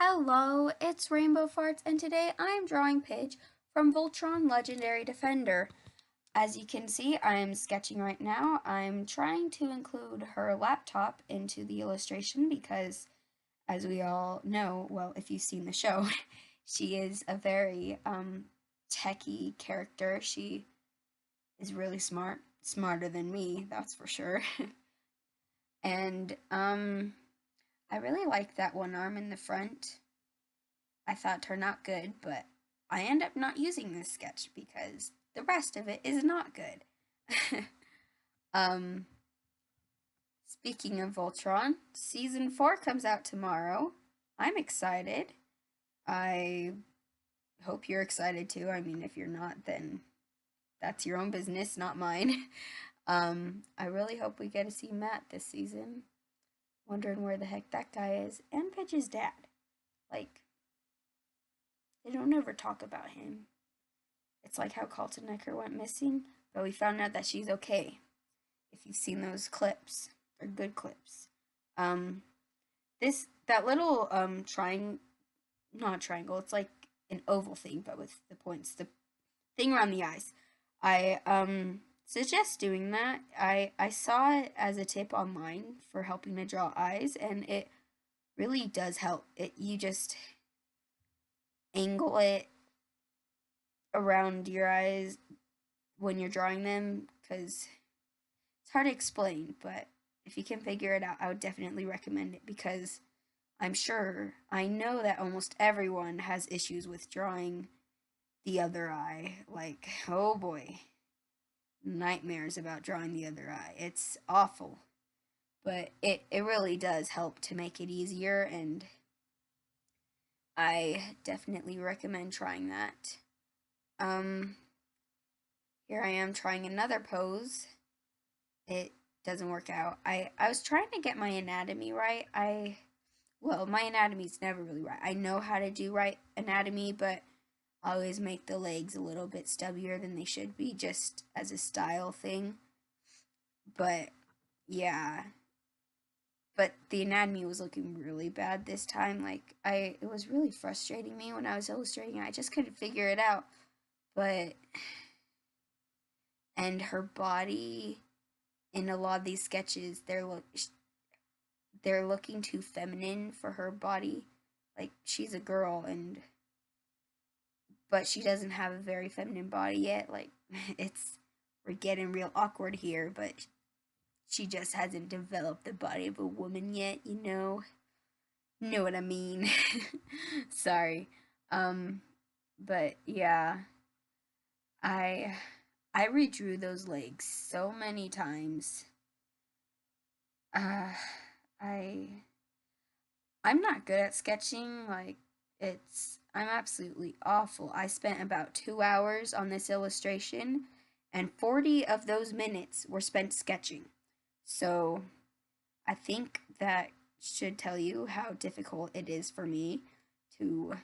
Hello, it's Rainbow Farts, and today I'm drawing Pidge from Voltron Legendary Defender. As you can see, I'm sketching right now. I'm trying to include her laptop into the illustration because, as we all know, well, if you've seen the show, she is a very techie character. She is really smart, smarter than me, that's for sure. And I really like that one arm in the front. I thought turned out good, but I end up not using this sketch because the rest of it is not good. um, Speaking of Voltron, season 4 comes out tomorrow. I'm excited. I hope you're excited too. I mean, if you're not, then that's your own business, not mine. I really hope we get to see Matt this season. Wondering where the heck that guy is, and Pidge's dad. Like, they don't ever talk about him. It's like how Carlton Necker went missing, but we found out that she's okay. If you've seen those clips, they're good clips. Um, that little not triangle. It's like an oval thing, but with the points, the thing around the eyes. I suggest doing that. I saw it as a tip online for helping to draw eyes, and it really does help. You just angle it around your eyes when you're drawing them because it's hard to explain, but if you can figure it out, I would definitely recommend it because I know that almost everyone has issues with drawing the other eye. Like, oh boy, nightmares about drawing the other eye. It's awful, but it really does help to make it easier, and I definitely recommend trying that. Here I am trying another pose. It doesn't work out. I was trying to get my anatomy right. Well, my anatomy's never really right. I know how to do right anatomy, but I always make the legs a little bit stubbier than they should be, just as a style thing. But yeah, but the anatomy was looking really bad this time. Like, it was really frustrating me when I was illustrating it. I just couldn't figure it out. But and her body in a lot of these sketches, they're looking too feminine for her body. Like, she's a girl, but she doesn't have a very feminine body yet. Like, we're getting real awkward here, but she just hasn't developed the body of a woman yet, you know? Know what I mean? Sorry. But yeah, I I redrew those legs so many times. Uh, I I'm not good at sketching. Like, I'm absolutely awful. I spent about 2 hours on this illustration, and 40 of those minutes were spent sketching. So I think that should tell you how difficult it is for me to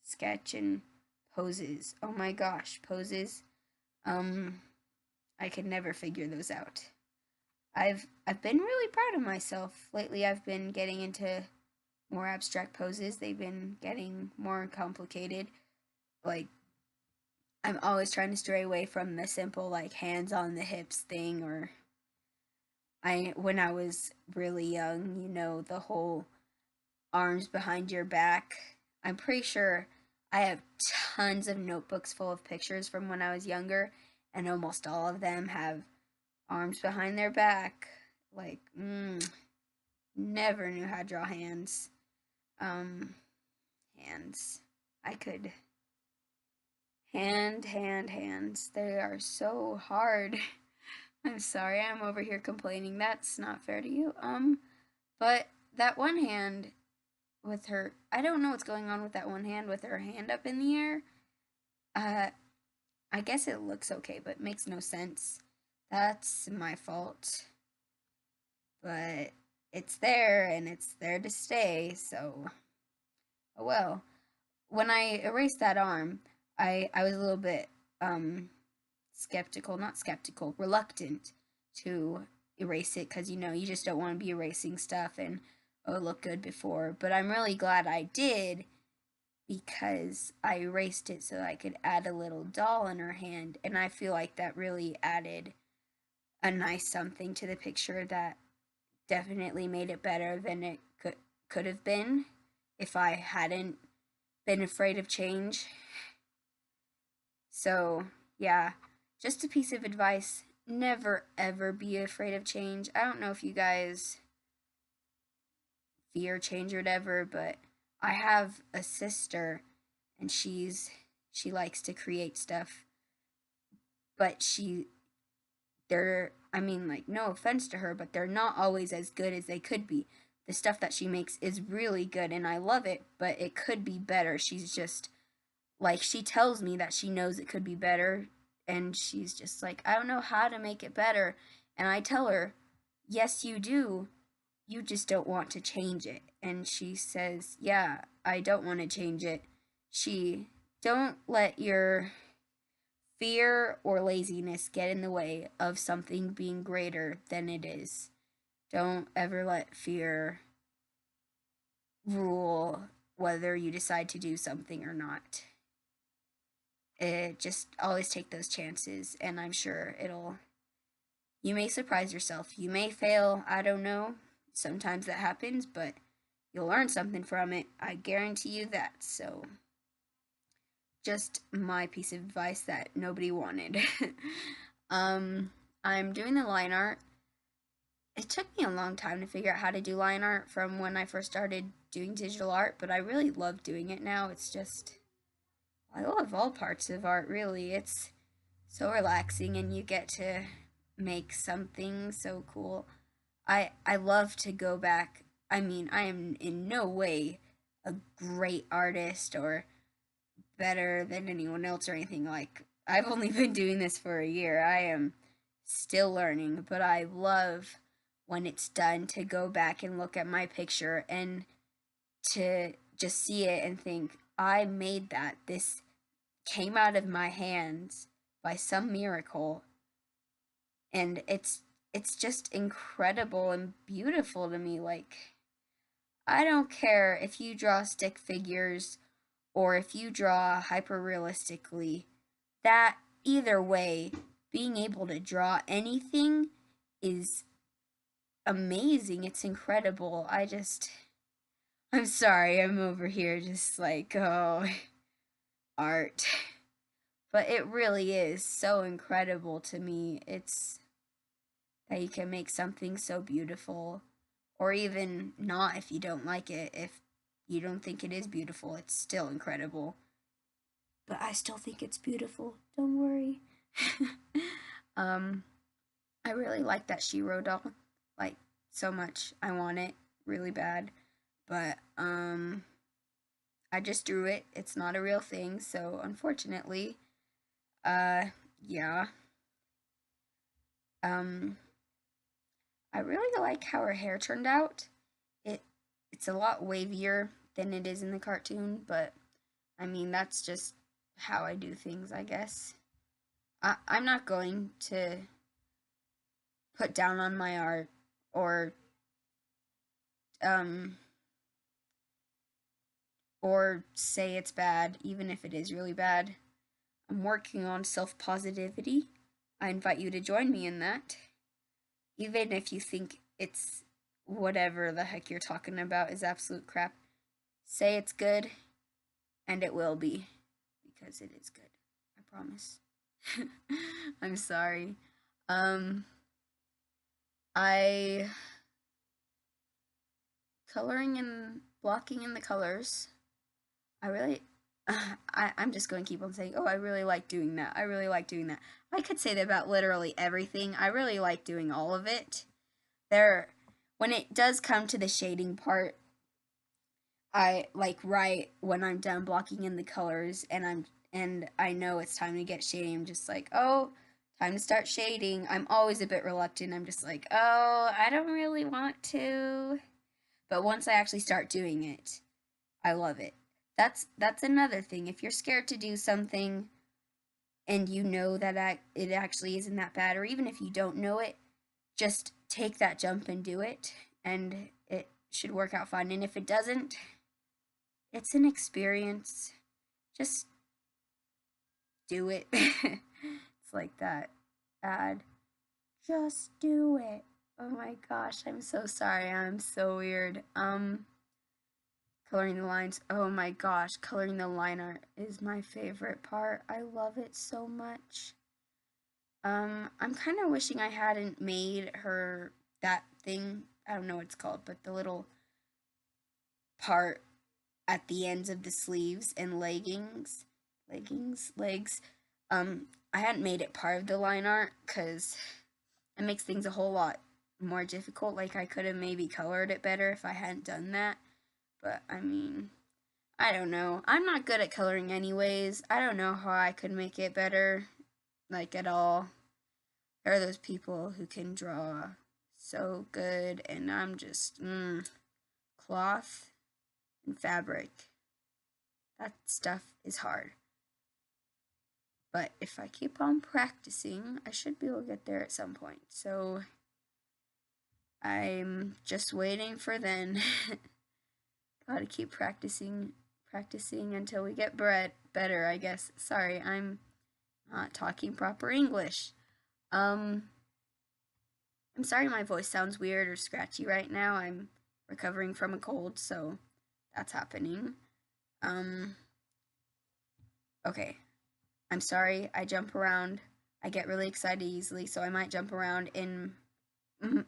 sketch and poses. Oh my gosh, poses. Um, I could never figure those out. I've been really proud of myself lately. I've been getting into more abstract poses. They've been getting more complicated. Like, I'm always trying to stray away from the simple like hands on the hips thing, or when I was really young, the whole arms behind your back. I'm pretty sure I have tons of notebooks full of pictures from when I was younger, and almost all of them have arms behind their back. Like, never knew how to draw hands. Hands. I could hands. They are so hard. I'm sorry, I'm over here complaining. That's not fair to you. But that one hand with her, I don't know what's going on with that one hand with her hand up in the air. I guess it looks okay, but makes no sense. That's my fault. But it's there, and it's there to stay, so oh well. When I erased that arm, I was a little bit not skeptical, reluctant to erase it because you just don't want to be erasing stuff, and look good before, but I'm really glad I did because I erased it so I could add a little doll in her hand, and I feel like that really added a nice something to the picture that definitely made it better than it could have been if I hadn't been afraid of change. So, yeah, just a piece of advice, never ever be afraid of change. I don't know if you guys fear change or whatever, but I have a sister and she likes to create stuff, but they're, I mean, like, no offense to her, but they're not always as good as they could be. The stuff that she makes is really good and I love it, but it could be better. She's just like, she tells me that she knows it could be better, and she's just like, I don't know how to make it better. And I tell her, yes, you do. You just don't want to change it. And she says, yeah, I don't want to change it. She, don't let your fear or laziness get in the way of something being greater than it is. Don't ever let fear rule whether you decide to do something or not. Just always take those chances, and I'm sure you may surprise yourself. You may fail, I don't know. Sometimes that happens, but you'll learn something from it. I guarantee you that. So, just my piece of advice that nobody wanted. I'm doing the line art. It took me a long time to figure out how to do line art from when I first started doing digital art, but I really love doing it now. It's just, I love all parts of art, really. It's so relaxing, and you get to make something so cool. I love to go back. I mean, I am in no way a great artist or better than anyone else or anything. Like, I've only been doing this for a year. I am still learning, but I love when it's done to go back and look at my picture and to just see it and think, I made that. This came out of my hands by some miracle, and it's just incredible and beautiful to me. Like, I don't care if you draw stick figures or if you draw hyper realistically, that either way, being able to draw anything is amazing. It's incredible. I'm sorry, I'm over here just like, oh, art. But it really is so incredible to me. It's that you can make something so beautiful, or even not if you don't like it. If you don't think it is beautiful, it's still incredible. But I still think it's beautiful. Don't worry. um, I really like that Shiro doll, like, so much. I want it really bad, but I just drew it. It's not a real thing, so unfortunately, yeah. Um, I really like how her hair turned out. It it's a lot wavier than it is in the cartoon, but I mean, that's just how I do things, I guess. I'm not going to put down on my art or um or say it's bad, even if it is really bad. I'm working on self-positivity. I invite you to join me in that. Even if you think it's whatever the heck you're talking about is absolute crap, say it's good, and it will be, because it is good. I promise. I'm sorry. Um, I coloring and blocking in the colors. I really, I'm just going to keep on saying, oh, I really like doing that. I really like doing that. I could say that about literally everything. I really like doing all of it. When it does come to the shading part, I like right when I'm done blocking in the colors and I know it's time to get shading. I'm just like, oh, time to start shading. I'm always a bit reluctant. I'm just like, oh, I don't really want to. But once I actually start doing it, I love it. That's another thing. If you're scared to do something and you know that it actually isn't that bad, or even if you don't know it, just take that jump and do it, and should work out fine. And if it doesn't, it's an experience. Just do it. It's like that ad. Just do it. Oh my gosh, I'm so sorry. I'm so weird. Coloring the lines. Oh my gosh, coloring the line art is my favorite part. I love it so much. I'm kind of wishing I hadn't made her that thing. I don't know what it's called, but the little part at the ends of the sleeves and legs. I hadn't made it part of the line art because it makes things a whole lot more difficult. Like, I could have maybe colored it better if I hadn't done that. But, I mean, I don't know. I'm not good at coloring anyways. I don't know how I could make it better, like, at all. There are those people who can draw so good, and I'm just, cloth and fabric. That stuff is hard. But if I keep on practicing, I should be able to get there at some point. So I'm just waiting for then. Gotta keep practicing until we get better, I guess. Sorry, I'm not talking proper English. I'm sorry my voice sounds weird or scratchy right now. I'm recovering from a cold, so that's happening. Okay. I'm sorry, I jump around. I get really excited easily, so I might jump around in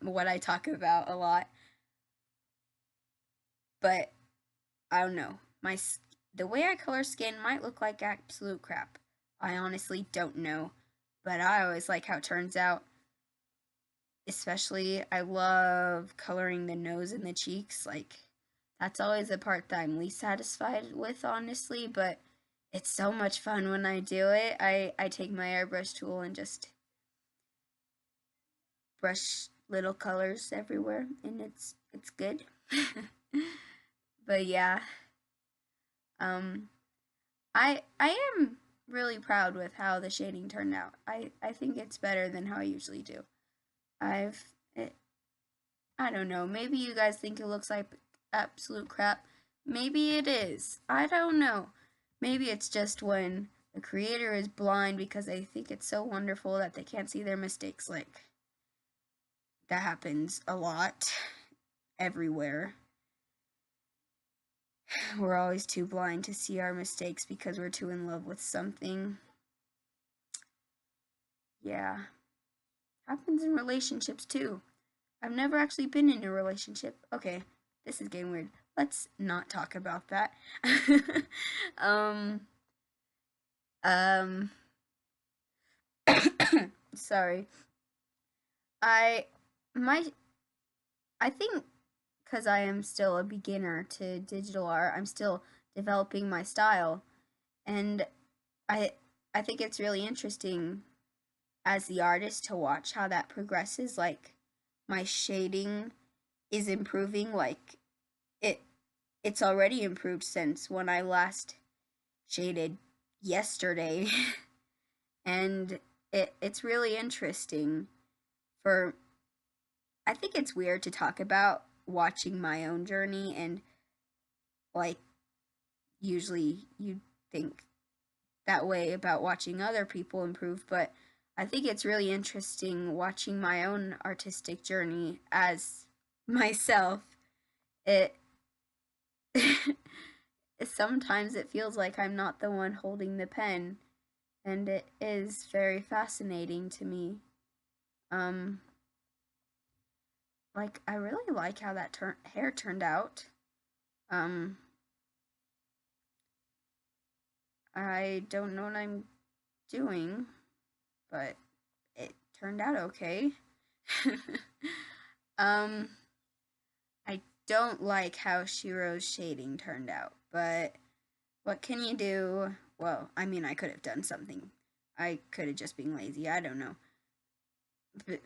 what I talk about a lot. But I don't know. The way I color skin might look like absolute crap. I honestly don't know, but I always like how it turns out. Especially, I love coloring the nose and the cheeks. Like, that's always the part that I'm least satisfied with, honestly, but it's so much fun when I do it. I take my airbrush tool and just brush little colors everywhere, and it's good. But yeah, I am really proud with how the shading turned out. I think it's better than how I usually do. I don't know. Maybe you guys think it looks like absolute crap. Maybe it is. I don't know. Maybe it's just when the creator is blind because they think it's so wonderful that they can't see their mistakes. Like, that happens a lot everywhere. We're always too blind to see our mistakes because we're too in love with something. Yeah. Happens in relationships too. I've never actually been in a relationship. Okay, this is getting weird. Let's not talk about that. Sorry. I think because I am still a beginner to digital art, I'm still developing my style, and I I think it's really interesting as the artist to watch how that progresses. Like, my shading is improving. Like, it's already improved since when I last shaded yesterday. And it's really interesting. For I think it's weird to talk about watching my own journey, and like, usually you think that way about watching other people improve, but I think it's really interesting watching my own artistic journey as myself. It sometimes it feels like I'm not the one holding the pen, and it is very fascinating to me. Um like, I really like how that hair turned out. Um I don't know what I'm doing, but it turned out okay. um I don't like how Shiro's shading turned out, but what can you do? Well, I mean, I could have done something. I could have just been lazy. I don't know. But,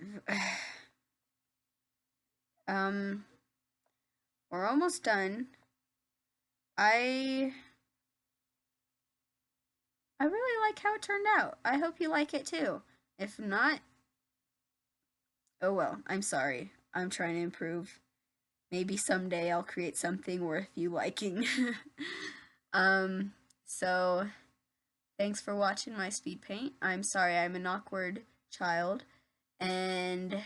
we're almost done. I really like how it turned out. I hope you like it too. If not, oh well, I'm sorry. I'm trying to improve. maybe someday I'll create something worth you liking. um, so thanks for watching my speed paint. I'm sorry I'm an awkward child, and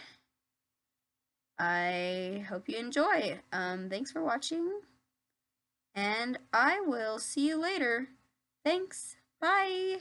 I hope you enjoy. Thanks for watching, and I will see you later. Thanks. Bye.